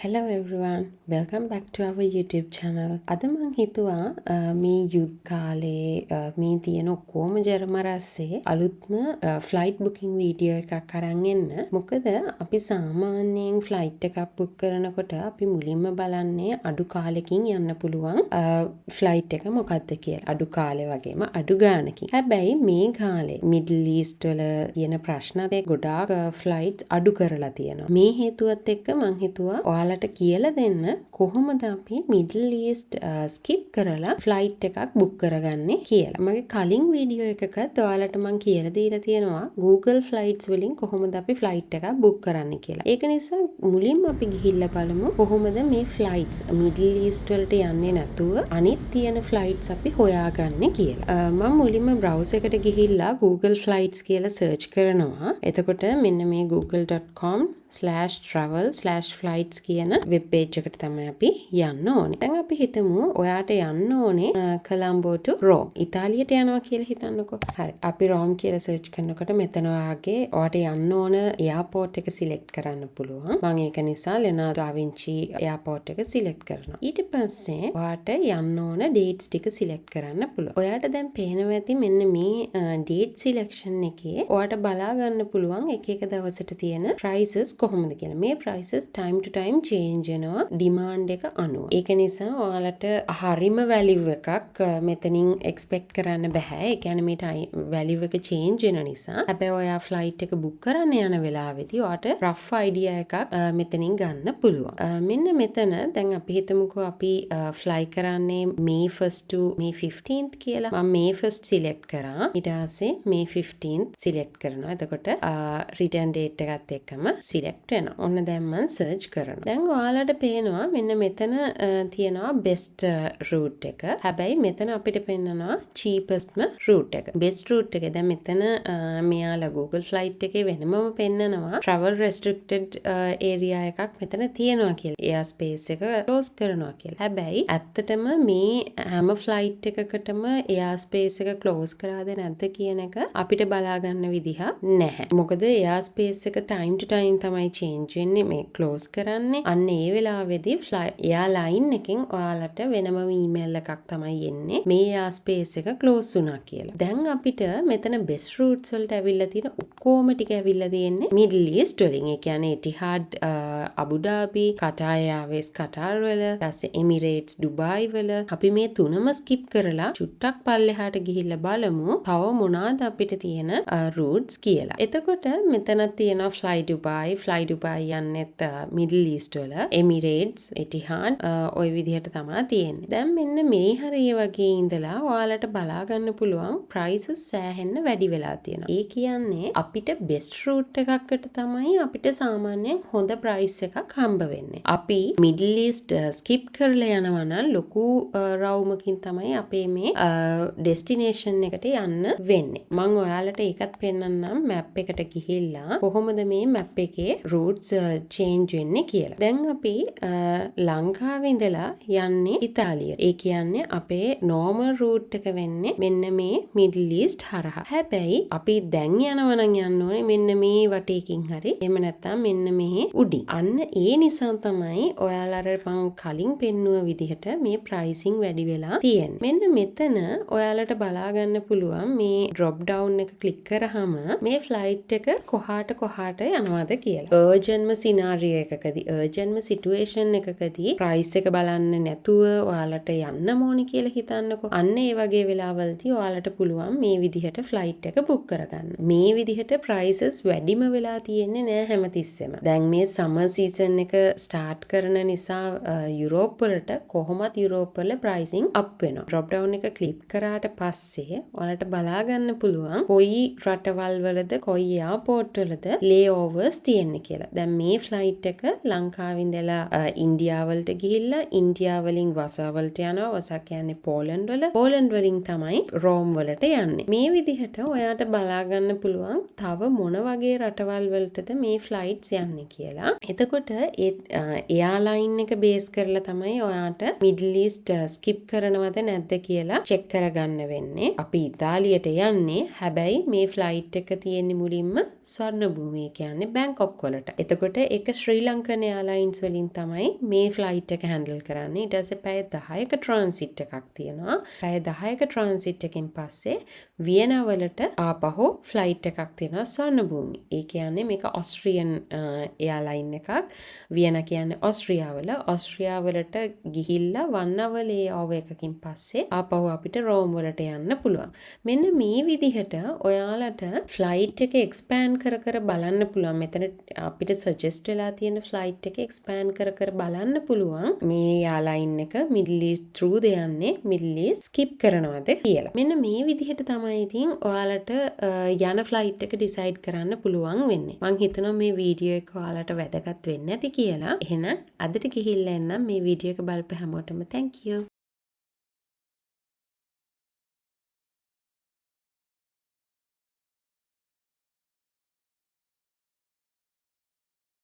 Hello everyone, welcome back to our YouTube channel. අද මං හිතුවා මේ යුද්ධ කාලේ මේ තියෙන ඔක්කොම ජරමරස්සේ අලුත්ම ෆ්ලයිට් බුකින් වීඩියෝ එකක් අරන් එන්න. මොකද අපි සාමාන්‍යයෙන් ෆ්ලයිට් එකක් බුක් කරනකොට අපි මුලින්ම බලන්නේ අඩු කාලෙකින් යන්න පුළුවන් ෆ්ලයිට් එක මොකක්ද කියලා. අඩු කාලේ වගේම අඩු ගානකින්. හැබැයි මේ කාලේ මිඩල් ඊස්ට් වල තියෙන ප්‍රශ්න ගොඩාක් ෆ්ලයිට්ස් අඩු කරලා තියෙනවා. මේ හේතුවත් එක්ක මං හිතුවා ඔයාලට කියලා දෙන්න කොහොමද අපි මිඩල් ඊස්ට් ස්කිප් කරලා ෆ්ලයිට් එකක් බුක් කරගන්නේ කියලා. මගේ කලින් වීඩියෝ එකකත් ඔයාලට මං කියලා දීලා තියෙනවා Google ෆ්ලයිට්ස් වලින් කොහොමද අපි ෆ්ලයිට් එකක් බුක් කරන්නේ කියලා. ඒක නිසා මුලින්ම අපි ගිහිල්ලා බලමු කොහොමද මේ ෆ්ලයිට්ස් මිඩල් ඊස්ට් වලට යන්නේ නැතුව අනිත් තියෙන ෆ්ලයිට්ස් අපි හොයාගන්නේ කියලා. මම මුලින්ම බ්‍රවුසර් එකට ගිහිල්ලා Google ෆ්ලයිට්ස් කියලා සර්ච් කරනවා. එතකොට මෙන්න මේ google.com/travel/flights කියන වෙබ් පේජ් එකට තමයි අපි යන්න ඕනේ. දැන් අපි හිතමු ඔයාට යන්න ඕනේ කොලම්බෝ to රෝම්. ඉතාලියට යනවා කියලා හිතන්නකෝ. හරි. අපි රෝම් කියලා සර්ච් කරනකොට මෙතන ඔයාගේ ඔයාට යන්න ඕන එයාපෝට් එක සිලෙක්ට් කරන්න පුළුවන්. මම ඒක නිසා ලෙනාඩෝ ඩා වින්චි එයාපෝට් එක සිලෙක්ට් කරනවා. ඊට පස්සේ ඔයාට යන්න ඕන ඩේට්ස් ටික සිලෙක්ට් කරන්න පුළුවන්. ඔයාට දැන් පේනවා ඇති මෙන්න මේ ඩේට් සිලෙක්ෂන් එකේ ඔයාට බලා ගන්න පුළුවන් එක එක දවසට තියෙන prices කොහොමද කියලා. මේ prices time to time change වෙනවා demand එක අනුව. ඒක නිසා ඔයාලට හරිම value එකක් මෙතනින් expect කරන්න බෑ. ඒ කියන්නේ මේ value එක change වෙන නිසා. හැබැයි ඔයා flight එක book කරන්න යන වෙලාවෙදී ඔයාට rough idea එකක් මෙතනින් ගන්න පුළුවන්. මෙන්න මෙතන දැන් අපි හිතමුකෝ අපි fly කරන්නේ May 1st to May 15th කියලා. මම May 1st select කරා. ඊට පස්සේ May 15th select කරනවා. එතකොට return date එකත් එක්කම select වෙනවා. ඔන්න දැන් මම search කරනවා. දැන් ඔයාලට පේනවා මෙන්න මෙතන තියෙනවා best route එක. හැබැයි මෙතන අපිට පෙන්නනවා cheapestම route එක. best route එක දැන් මෙතන මෙයාලා Google flight එකේ වෙනමම පෙන්නනවා travel restricted area එකක් මෙතන තියෙනවා කියලා. air space එක close කරනවා කියලා. හැබැයි ඇත්තටම මේ හැම flight එකකටම air space එක close කරාද නැද්ද කියන එක අපිට බලා ගන්න විදිහක් නැහැ. මොකද air space එක time to time තමයි change වෙන්නේ මේ close කරන්නේ. අන්න ඒ වෙලාවේදී airline එකෙන් ඔයාලට වෙනම email එකක් තමයි එන්නේ. මේ air space එක close වුණා කියලා. දැන් අපිට මෙතන best routes වලට ඇවිල්ලා තියෙන ඔක්කොම ටික ඇවිල්ලා තියෙන්නේ Middle East වලින්. ඒ කියන්නේ Etihad Abu Dhabi, Qatar Airways Qatar වල, ඊපස්සේ Emirates Dubai වල. අපි මේ තුනම skip කරලා චුට්ටක් පල්ලෙහාට ගිහිල්ලා බලමු තව මොනවාද අපිට තියෙන routes කියලා. එතකොට මෙතන තියෙනවා Fly Dubai යන්නෙත් Middle East වල Emirates Etihad ওই විදිහට තමයි තියෙන්නේ. දැන් මෙන්න මේ හරිය වගේ ඉඳලා ඔයාලට බලා ගන්න පුළුවන් prices සෑහෙන්න වැඩි වෙලා තියෙනවා. ඒ කියන්නේ අපිට best route එකකට තමයි අපිට සාමාන්‍යයෙන් හොඳ price එකක් හම්බ වෙන්නේ. අපි Middle East skip කරලා යනවා නම් ලොකු රවුමකින් තමයි අපේ මේ destination එකට යන්න වෙන්නේ. මම ඔයාලට ඒකත් පෙන්නන්නම් map එකට ගිහිල්ලා කොහොමද මේ map එකේ routes change වෙන්නේ කියලා. දැන් අපි ලංකාවේ ඉඳලා යන්නේ ඉතාලියට. ඒ කියන්නේ අපේ normal route එක වෙන්නේ මෙන්න මේ Middle East හරහා. හැබැයි අපි දැන් යනවා නම් යන්න ඕනේ මෙන්න මේ වටේකින් හරි. එහෙම නැත්නම් මෙන්න මේ උඩින්. අන්න ඒ නිසා තමයි ඔයාලා මම කලින් පෙන්නුව විදිහට මේ pricing වැඩි වෙලා තියෙන්නේ. මෙන්න මෙතන ඔයාලට බලා ගන්න පුළුවන් මේ drop down එක click කරාම මේ flight එක කොහාට යනවද කියලා. urgentම scenario එකකදී urgentම situation එකකදී price එක බලන්න නැතුව ඔයාලට යන්න ඕනි කියලා හිතන්නකෝ. අන්න ඒ වගේ වෙලාවලදී ඔයාලට පුළුවන් මේ විදිහට flight එක book කරගන්න. මේ විදිහට prices වැඩිම වෙලා තියෙන්නේ නෑ හැමතිස්සෙම. දැන් මේ summer season එක start කරන නිසා යුරෝප් වලට කොහොමත් යුරෝප් වල pricing up වෙනවා. drop down එක click කරාට පස්සේ ඔයාලට බලා ගන්න පුළුවන් කොයි රටවල් වලද කොයි airport වලද layovers තියෙන්නේ කියලා. දැන් මේ flight එක ලංකාවේ ඉඳලා ඉන්දියාව වලට ගිහිල්ලා ඉන්දියා වලින් වසා වලට යනවා. වසා කියන්නේ පෝලන්ඩ් වල. පෝලන්ඩ් වලින් තමයි රෝම් වලට යන්නේ. මේ විදිහට ඔයාට බලා ගන්න පුළුවන් තව මොන වගේ රටවල් වලටද මේ flights යන්නේ කියලා. එතකොට එයාලයින් එක බේස් කරලා තමයි ඔයාට Middle East skip කරනවද නැද්ද කියලා check කරගන්න වෙන්නේ. අපි ඉතාලියට යන්නේ. හැබැයි මේ flight එක තියෙන්නේ මුලින්ම ස්වර්ණ භූමිය කියන්නේ බැංකොක් ක්ලොක් වලට. එතකොට ඒක ශ්‍රී ලංකන් එයාර්ලයින්ස් වලින් තමයි මේ ෆ්ලයිට් එක හැන්ඩල් කරන්නේ. ඊට පස්සේ පැය 10ක ට්‍රාන්සිට් එකක් තියෙනවා. පැය 10ක ට්‍රාන්සිට් එකෙන් පස්සේ වියනා වලට ආපහු ෆ්ලයිට් එකක් තියෙනවා ස්වර්ණභූමි. ඒ කියන්නේ මේක ඔස්ට්‍රියන් එයාර්ලයින් එකක්. වියනා කියන්නේ ඔස්ට්‍රියාවල. ඔස්ට්‍රියාවලට ගිහිල්ලා 1 hour layover එකකින් පස්සේ ආපහු අපිට රෝම් වලට යන්න පුළුවන්. මෙන්න මේ විදිහට ඔයාලට ෆ්ලයිට් එක එක්ස්පෑන්ඩ් කර බලන්න පුළුවන්. මෙතන අපිට සජෙස්ට් වෙලා තියෙන ෆ්ලයිට් එක එක්ස්පෑන්ඩ් කර බලන්න පුළුවන්. මේ එයාර්ලයින් එක මිඩල් ඊස්ට් through ද යන්නේ මිඩල් ඊස්ට් ස්කිප් කරනවද කියලා. මෙන්න මේ විදිහට තමයි ඉතින් ඔයාලට යන ෆ්ලයිට් එක ඩිසයිඩ් කරන්න පුළුවන් වෙන්නේ. මම හිතනවා මේ වීඩියෝ එක ඔයාලට වැදගත් වෙන්න ඇති කියලා. එහෙනම් අදට ගිහිල්ලා එන්නම්. මේ වීඩියෝ එක බලපු හැමෝටම thank you.